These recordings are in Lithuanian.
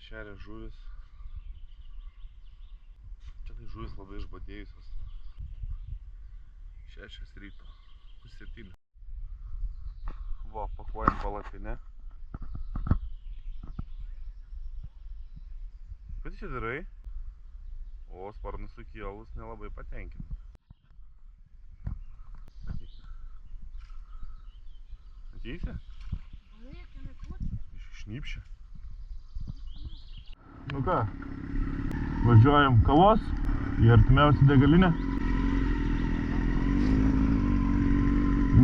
šeria žuvis. Čia tai žuvis labai išbadėjusios. 6 ryto, 7. Va, pakuojam palapinę. Ką tu čia darai? O, sparnus sukėlus nelabai patenkinti. Ateisi? Šnypšia. Nu ką, važiuojam kavos į artimiausią degalinę.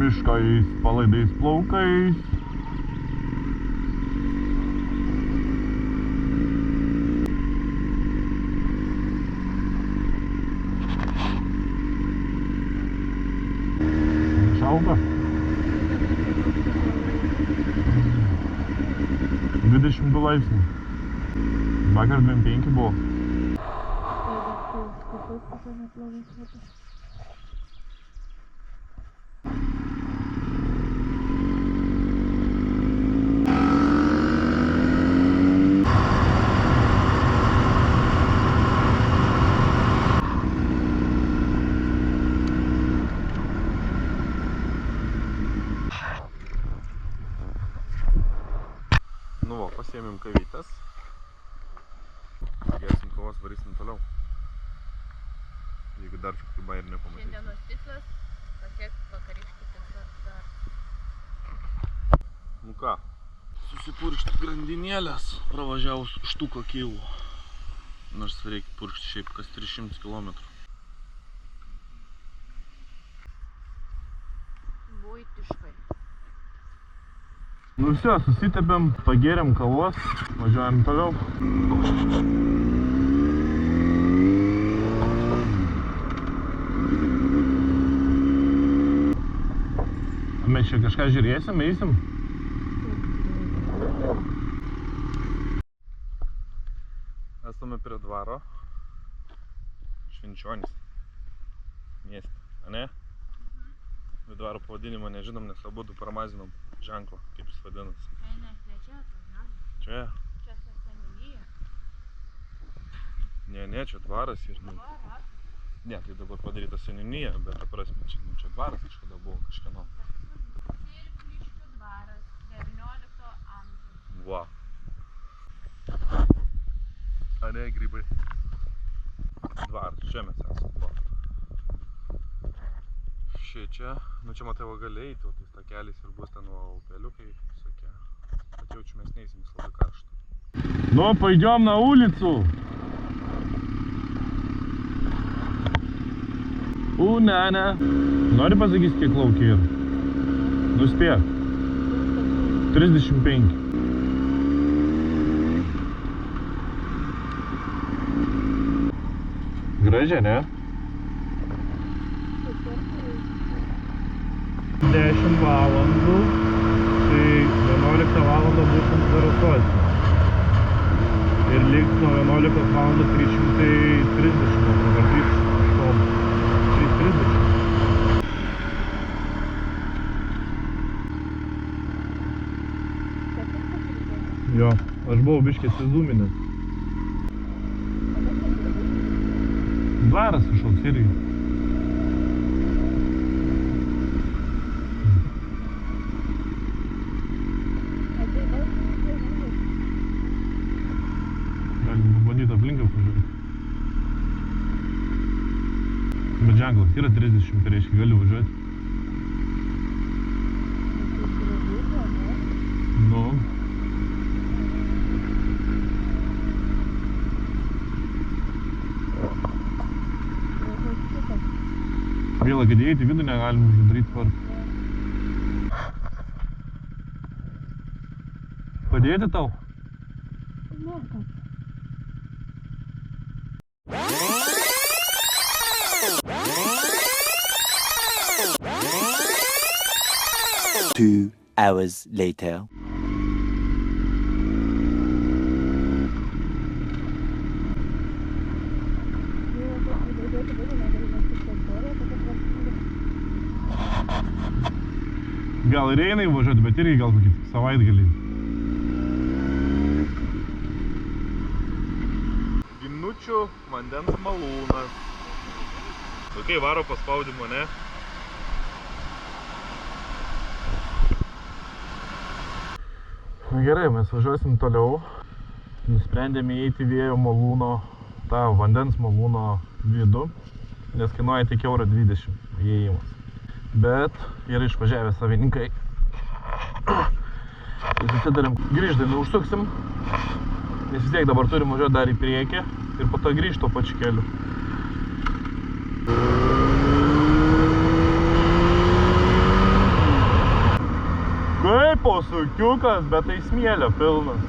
Miškais, palaidais plaukais. Šalta. 22 laipsniai. Vakar 25 buvo. Nu va, pasiėmėm kavytes. Gersim kavos, varysim toliau. Jeigu dar kažkokį bairį nepamatysim. Šiandienos tikslas pasiekti vakariškį tinklą dar. Nu ką, susipurkšti grandinėlės, pravažiavus štuko kilų. Nors reikia purkšti šiaip kas 300 km. Buitiškai. Nu vse, susitepėm, pagėrėm kavos, važiuojam toliau. Mes čia kažką žiūrėsim, eisim? Esame prie dvaro. Švenčionys mieste, ane? Bet dvaro pavadinimą nežinom, nes abudu pramazinom ženklą, kaip jis vadinasi. Ne, čia atvažiavome. Čia? Čia seniūnija. Ne, čia dvaras ir... Dvaras? Ne, tai dabar padaryta seniūnija, bet ta prasme, čia dvaras kažkada buvo kažkieno. Sirkliškių dvaras, 19 amžiaus. Va. A ne, grybai. Dvaras, čia mes esame. Va. Čia, nu čia matai va gali eiti, o tais takeliais ir bus ten upeliukai visokie. Bet jaučiu mes neįsim, jis labai karšta. Nu, пойдем на улицу. Nene. Nori pasakys, kiek laukia yra? Nuspėk. 35. Gražia, ne? 10 valandų, tai 11 valandą būsim Zarasuose. Ir liks nuo 11 valandų 330, ar 330. Jo, aš buvau biškį atsizūminęs. Dvaras kažkoks irgi. Aplinką pažiūrėti. Bet ženklas yra 30, tai reiškia gali važiuoti. Nu. Vėlą, kad įeiti į vidų negalim uždaryti tvarką. Padėti tau? Ne, kas. 2 hours later. Gal ir eina įvažiuoti, bet irgi gal kokį savaitgalį. Grįžčių vandens malūnas. Vaikai varo paspaudimo, ne? Na gerai, mes važiuosim toliau. Nusprendėme įeiti vėjo malūno, tą vandens malūno vidų, nes kainuoja tik €1,20 įėjimas. Bet yra išvažiavę savininkai. Tai susidarim, grįždami užsuksim, nes vis tiek dabar turim važiuoti dar į priekį ir po to grįžti tuo pačiu keliu. Kaip posukiukas, bet tai smėlio pilnas.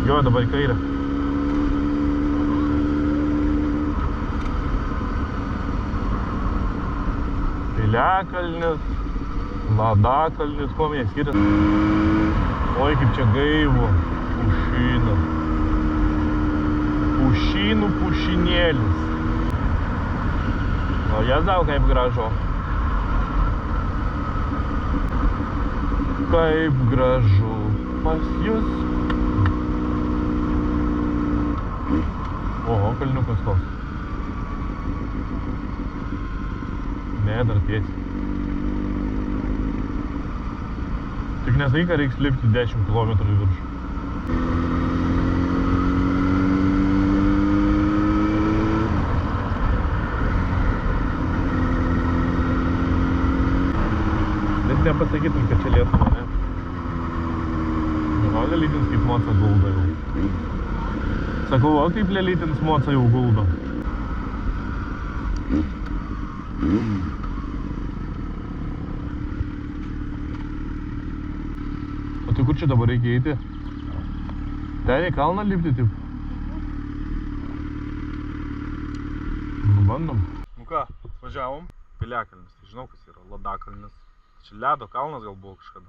Jo, dabar į kairę. Piliakalnis, Ladakalnis, kuo jie skiriasi. Oi, kaip čia gaivu. Pušynas. Pušynų pušinėlis. O jezau, kaip gražu. Kaip gražu pas jus. Oho, kalniukas toks. Ne, dar tiesiai. Tik nesakyk, kad reiks lipti 10 km į viršų. Bet nepasakytum, kad čia Lietuva, ne? O, lelytins kaip moca gulda jau. Sakau, o kaip lelytins moca jau gulda. O tai kur čia dabar reikia eiti? Ten į kalną lipti, taip? Nu, bandom. Nu ką, važiavom. Piliakalnis, tai žinau, kas yra Ladakalnis. Čia ledo kalnas gal buvo kažkada.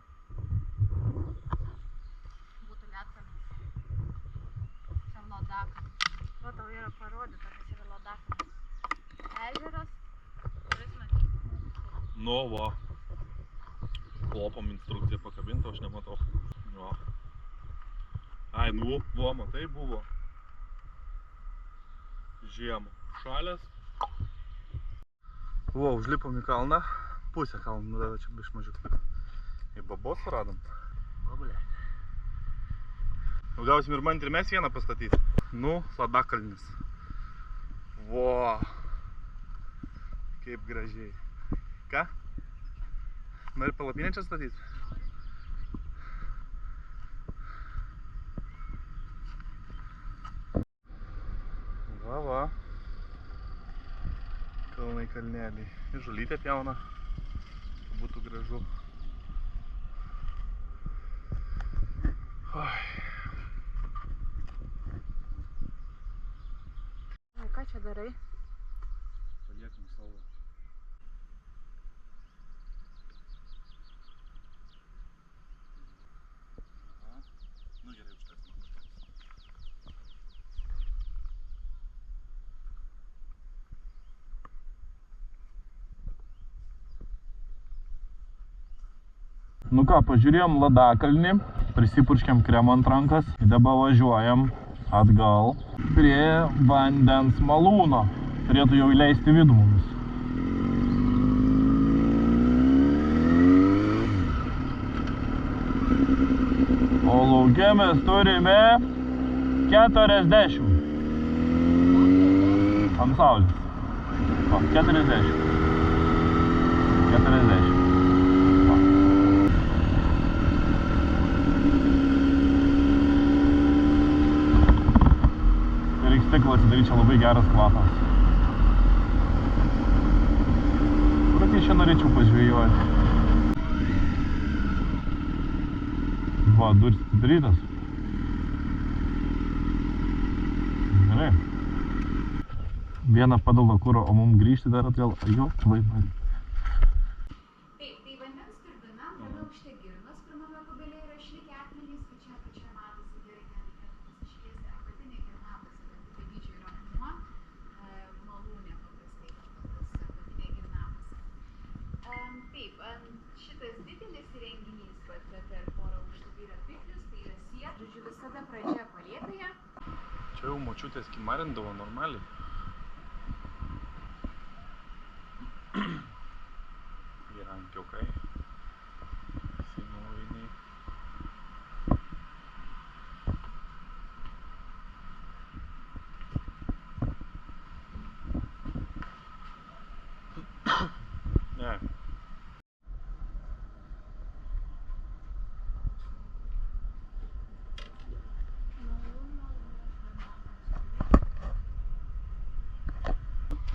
Būtų ledkalnis. Čia Ladakalnis. Va, tau yra parodyta, kas yra Ladakalnis. Ežeras, kuris matyti. Nu, va. Klopom instrukciją pakabintą, aš nematau. Jo. Ai, nu, va, matai, buvo. Žiemą. Šalės. Va, užlipom į kalną. Pusę kalną nudavė čia biš mažiuk. Į babos suradom. Bablė. Nu, gausim ir man ir mes vieną pastatyti. Nu, Ladakalnis. Vo. Kaip gražiai. Ką? Nori palapinę čia statyti? Va, va. Kalnai kalneliai. Ir žulytė pjauna. Būtų gražu. Oi. Ką čia darai? Paliekam savo. Nu gerai, užteks man. Nu ką, pažiūrėjom Ladakalnį, prisipurškėm kremą ant rankas ir dabar važiuojam atgal prie vandens malūno. Turėtų jau įleisti vidų mumis. O lauke mes turime 40. Ant saulės. O, 40. 40. O. Tai reiks stiklą atsidaryti, čia labai geras kvapas. Kur tai čia norėčiau pažvėjuoti? Va, duris atidarytas. Gerai. Vieną padalą kuro, o mums grįžti dar atgal. Jo, vaidmenį. Taip, tai vandens turbina, antrame aukšte girnas, pirmame kubelė yra išlikę akmenys, pačia matosi gerai, ten reikėtų pasišviesti apatinė girnapusė, bet kokio dydžio yra akmuo, malūnė paprastai, tas apatinė girnapusė. Taip, šitas didelis įrenginys, per porą aukštų yra piklius, tai yra siet, žodžiu, visada pradžia palėpėje, Čia jau močiutės kimarindavo normaliai. Įrankiukai. Senoviniai. Ne.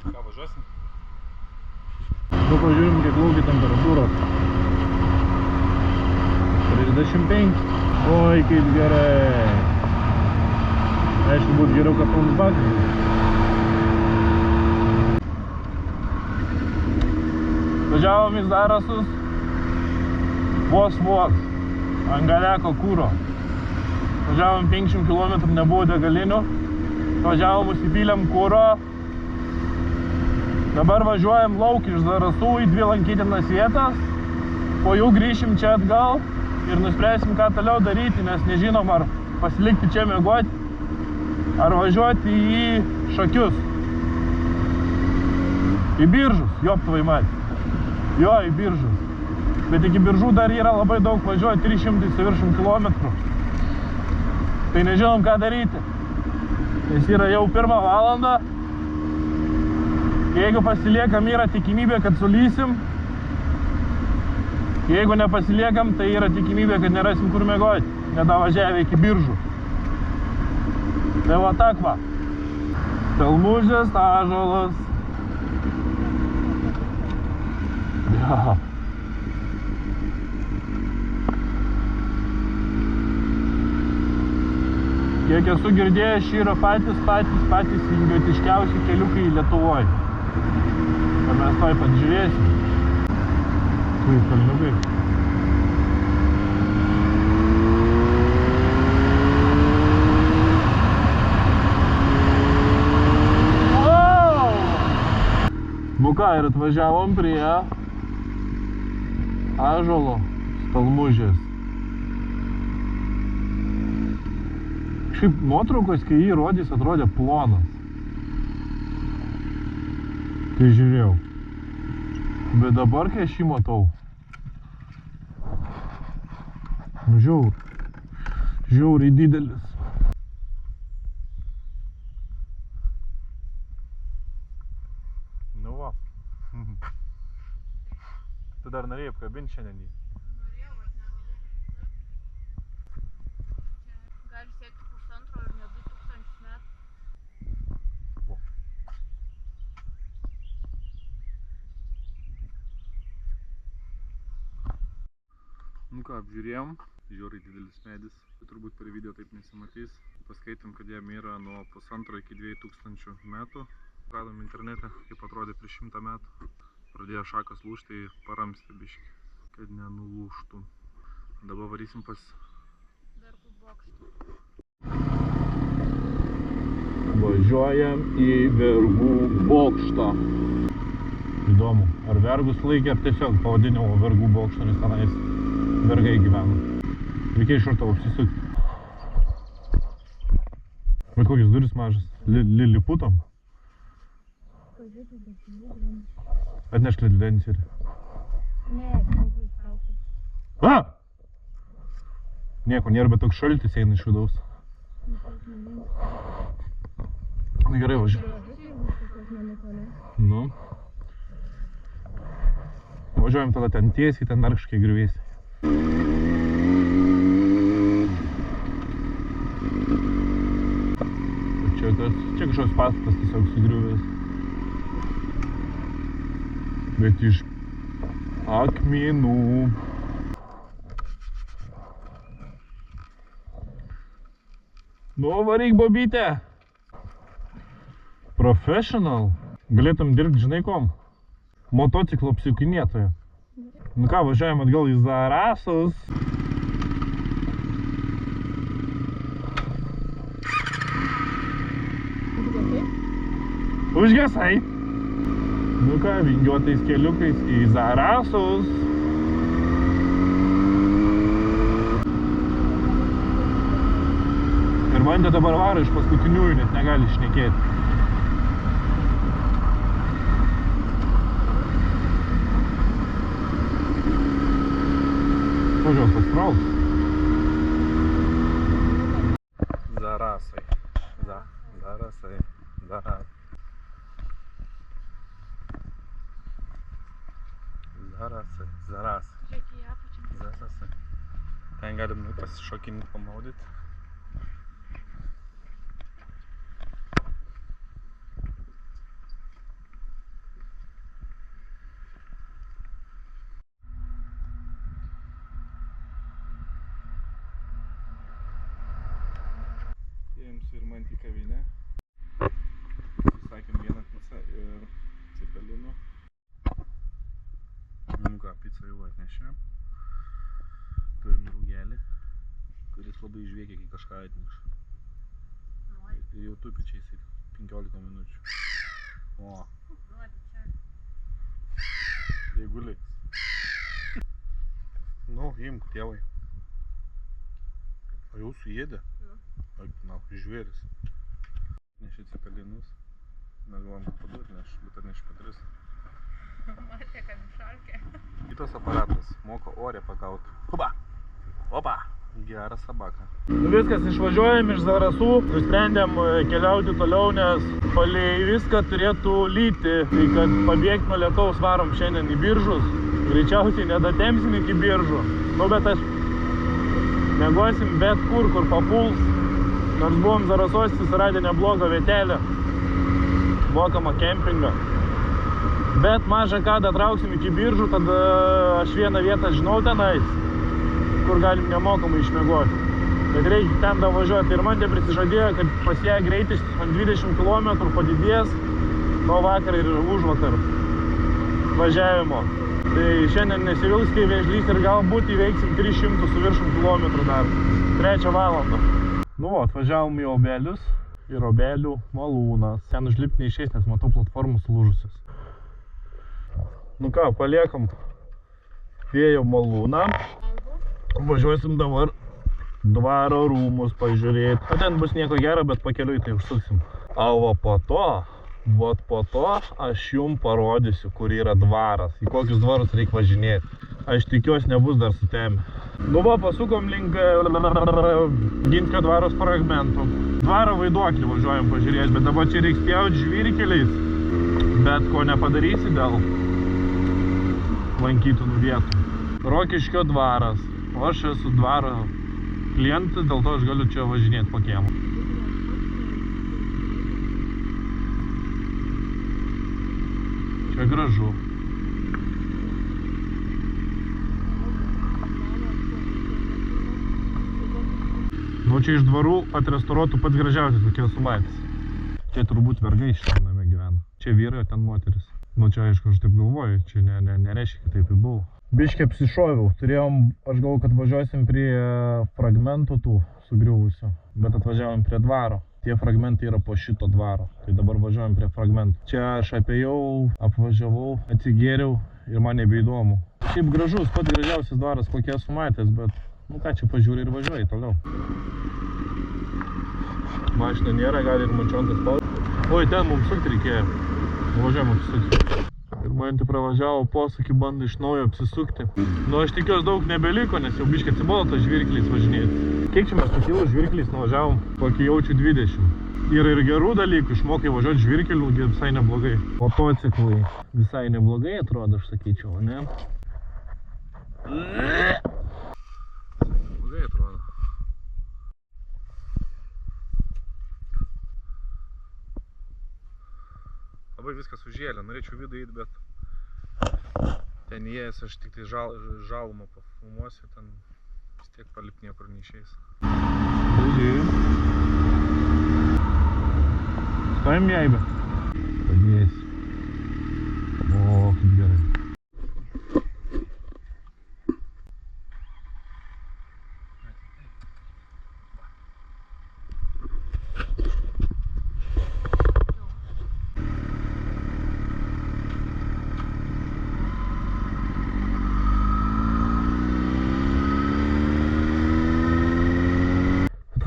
Ką, važiuosim? Nu, pažiūrim, kiek laukia temperatūros. 35. Oi, kaip gerai. Aišku, būtų geriau, kad mums bakas. Važiavom į Zarasus. Vos. Ant galeko kūro. Važiavom 500 km, nebuvo degalinių. Važiavom, užsipylėm kūro. Dabar važiuojam lauk iš Zarasų į 2 lankytinas vietas. Po jų grįšim čia atgal ir nuspręsim, ką toliau daryti, nes nežinom, ar pasilikti čia miegoti, ar važiuoti į Šakius. Į Biržus, joptuvai matė. Jo, į Biržus. Bet iki Biržų dar yra labai daug važiuoti, 300 su viršum kilometrų. Tai nežinom, ką daryti. Nes yra jau 1 valandą. Jeigu pasiliekam, yra tikimybė, kad sulysim. Jeigu nepasiliekam, tai yra tikimybė, kad nerasim kur miegoti, nedavažiavę iki Biržų. Tai va tak va. Stelmužės ąžuolas. Ja. Kiek esu girdėjęs, šį yra patys vingiuotiškiausi keliukai Lietuvoje. Ir mes toj pat žiūrėsim. Tui kalniukai. Wow! Nu ką, ir atvažiavom prie ąžuolo Stelmužės. Šiaip nuotraukos, kai jį rodys, atrodė plonas. Tai žiūrėjau. Bet dabar, kai aš jį matau, nu žiauriai didelis. Nu va. Tu dar norėjai apkabinti šiandien jį. Norėjau, aš nelabai. Čia gali siekti 1,5 ir ne 2000 metų. Nu ką, apžiūrėjom, žiauriai didelis medis, turbūt per video taip nesimatys. Paskaitėm, kad jam yra nuo 1,5 iki 2000 metų. Radom internete, kaip atrodė prieš 100 metų. Pradėjo šakas lūžti, tai paramstė biškį, kad nenulūžtų. Dabar varysim pas Vergų bokštą. Važiuojam į Vergų bokštą. Įdomu, ar vergus laikė, ar tiesiog pavadinimo Vergų bokštą, nes tenais vergai gyvena. Reikia iš karto apsisukti. Bet kokios duris mažas. Liliputam. Atnešk lidencerį. Ne, sunku įtraukti. A! Nieko nėra, bet toks šaltis eina iš vidaus. Na gerai, važiuojam. Nu. Važiuojam tada ten tiesiai, ten dar kažkiek griuvėsiai. Čia kažkoks pastatas tiesiog sugriuvęs. Bet iš akmenų. Nu, varyk, bobytė. Professional. Galėtum dirbti, žinai kom? Motociklo apsiukinėtojo. Nu ką, važiuojam atgal į Zarasus. Užgesai. Nu ką, vingiuotais keliukais į Zarasus. Ir man Rimantė dabar varo iš paskutiniųjų, net negali šnekėti. Važiuos pasitrauks. Zarasai. Zarasai. Zarasai. Žiūrėk į apačią. Zarasai. Ten galim pasišokinti, pamaudyti. Ėjom su Rimantė į kavinę. Susakėm vieną pizzą ir cepelinų. Nu ką, pizzą jau atnešėm. Turim draugelį, kuris labai žviegia, kai kažką atneš. Ir jau tupi čia jisai 15 minučių. O. Jeigu liks. Nu, imk, tėvai. O jau suėdė? Na, žvėris. Nešė cepelinus. Mes galvom paduoti, bet atnešė patris. Matė, kad išalkė. Kitas aparatas moka orę pagauti. Opa! Opa! Gerą sabaką. Viskas, išvažiuojam iš Zarasų. Nusprendėm keliauti toliau, nes palei viską turėtų lyti. Tai kad pabėgti nuo lietaus varom šiandien į Biržus. Greičiausiai nedatempsim iki Biržų. Nu, bet aš miegosim bet kur papuls. Nors buvom Zarasuos susiradę neblogą vietelę. Mokamą kempingą. Bet mažą ką datrauksim iki Biržų, tada aš vieną vietą žinau tenais, kur galim nemokamai išmiegoti. Bet reikia ten davažiuoti. Ir man prisižadėjo, kad pas ją greitis ant 20 km padidės nuo vakar ir užvakar važiavimo. Tai šiandien nesivilks kai vėžlys ir galbūt įveiksim 300 su viršum kilometrų dar. 3 valandą. Nu, atvažiavom į Obelius ir Obelių malūnas. Ten užlipti neišeis, nes matau platformų sulūžusios. Nu ką, paliekam vėjo malūną. Važiuosim dabar dvaro rūmus pažiūrėti. O ten bus nieko gero, bet pakeliui tai užsuksim. O po to aš jum parodysiu, kur yra dvaras, į kokius dvarus reikia važinėti. Aš tikiuosi nebus dar sutemę. Nu va, pasukom link Ginskio dvaros fragmentų. Dvaro vaiduoklį važiuojam pažiūrėti, bet dabar čia reiks pjauti žvyrkeliais. Bet ko nepadarysi dėl lankytinų vietų. Rokiškio dvaras. O aš esu dvaro klientas, dėl to aš galiu čia važinėti po kiemą. Čia gražu. Nu, čia iš dvarų atrestauruotų pats gražiausias, kokie esu matęs. Čia turbūt vergai šitam name gyvena. Čia vyrai, o ten moteris. Nu, čia aišku, aš taip galvoju, čia nereiškia, kad taip ir buvo. Biškį apsišoviau. Turėjom, aš galvoju, kad važiuosim prie fragmentų tų sugriuvusių, bet atvažiavom prie dvaro. Tie fragmentai yra po šito dvaro, tai dabar važiuojam prie fragmentų. Čia aš apėjau, apvažiavau, atsigėriau ir man nebeįdomu. Šiaip gražus, pats gražiausias dvaras, kokie esu matęs, bet nu ką, čia pažiūri ir važiuoji toliau. Mašina nėra, gali ir mačiontas spaudyti. Oi, ten mums sukti reikėjo. Važiuojam apsisukti. Ir man tai pravažiavo posūkį, bando iš naujo apsisukti. Nu, aš tikiuosi daug nebeliko, nes jau biškai atsibodo tas žvirkliais važinėti. Kiek čia mes pakilus žvirkliais nuvažiavom? Kokį jaučiu 20. Yra ir gerų dalykų, išmokai važiuoti žvirkelių visai neblogai. Motociklai visai neblogai atrodo, aš sakyčiau, ne? Neblogai atrodo. Labai viskas užėlė, norėčiau vidų eiti, bet ten įėjęs aš tik tai žalumą pafilmuosiu, ten vis tiek palipt niekur neišeis. Stojam jaibę? Padėsiu. O, kaip gerai.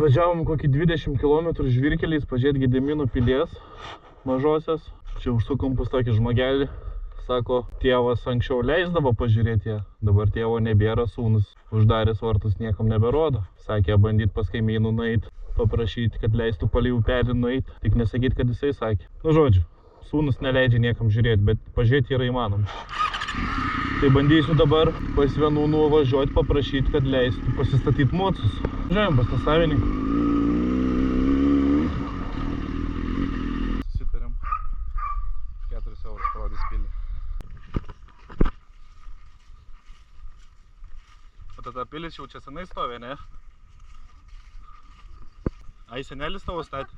Atvažiavom kokį 20 km žvyrkeliais pažiūrėti Gedimino pilies mažosios. Čia užsukom pas tokį žmogelį. Sako, tėvas anksčiau leisdavo pažiūrėti ją. Dabar tėvo nebėra, sūnus uždaręs vartus niekam neberodo. Sakė, bandyt pas kaimynų nueit, paprašyti, kad leistų palei upelį nueit. Tik nesakyt, kad jisai sakė. Nu žodžiu, sūnus neleidžia niekam žiūrėti, bet pažiūrėti yra įmanoma. Tai bandysiu dabar pas vienų nuvažiuoti, paprašyti, kad leistų pasistatyti mocus. Žiūrėjom pas tą savininką. Susitarėm. 4 eurus parodys pilį. O tada pilis jau čia senai stovė, ne? Ai, senelis tavo statė?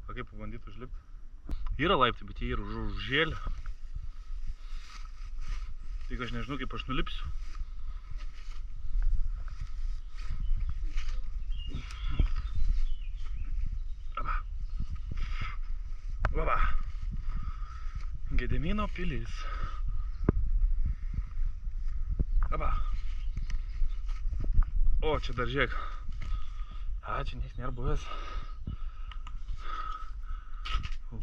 O kaip pabandyti užlipti? Yra laiptai, bet jie yra užžėlę. Tik aš nežinau, kaip aš nulipsiu. Va. Gedimino pilis. Va. O, čia dar žiūrėk. A, čia nieks nėra buvęs.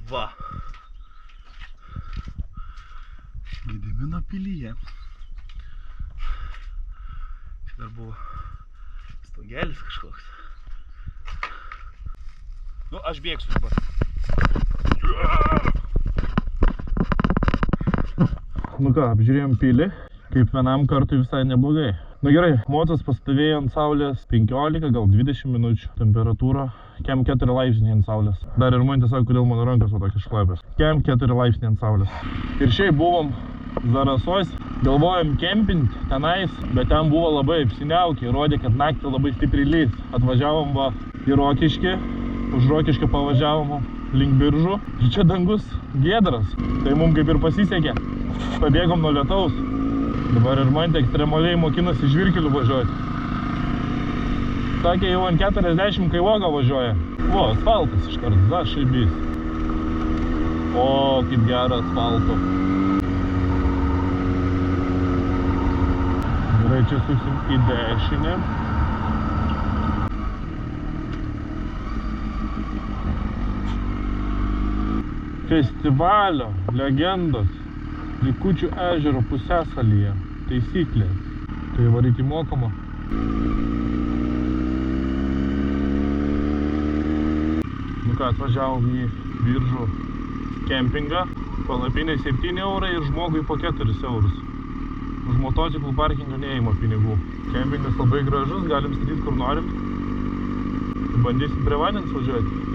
Va. Gedimino pilyje. Čia dar buvo stogelis kažkoks. Nu, aš bėgsiu dabar. Nu ką, apžiūrėjom pilį. Kaip vienam kartui visai neblogai. Nu gerai, mocas pastovėjo ant saulės 15, gal 20 minučių. Temperatūra kem 4 laipsniai ant saulės. Dar ir man tiesiog, kodėl mano rankas va tokias šlapės. Kem 4 laipsniai ant saulės. Ir šiaip buvom Zarasos, galvojom kempinti tenais, bet ten buvo labai apsiniaukę. Rodė, kad naktį labai stipriai lys. Atvažiavom va į Rokiškį, už Rokiškį pavažiavom link Biržų. Ir čia dangus giedras. Tai mums kaip ir pasisekė. Pabėgom nuo lietaus. Dabar ir man ekstremaliai mokinasi žvyrkeliu važiuoti. Sakė, jau ant 40 kai voga važiuoja. O, asfaltas iškart, šaibys. O, kaip gera asfalto. Gerai, čia suksim į dešinę. Festivalio legendos Likučių ežero pusėsalyje taisyklės. Tai varyti mokama. Nu ką, atvažiavom į Biržų kempingą. Palapinė 7 eurai ir žmogui po 4 eurus. Už motociklų parkingą neima pinigų. Kempingas labai gražus, galim statyti kur norim. Bandysim prie vandens važiuoti.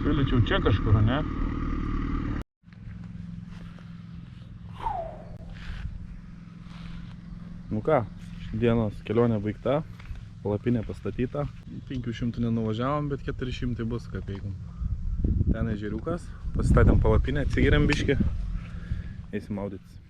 Siūlyčiau čia kažkur, ne? Nu ką, dienos kelionė baigta, palapinė pastatyta. 500 nenuvažiavom, bet 400 bus kapeikom. Ten ežeriukas, pasistatėm palapinę, atsigeriam biškį, eisim maudytis.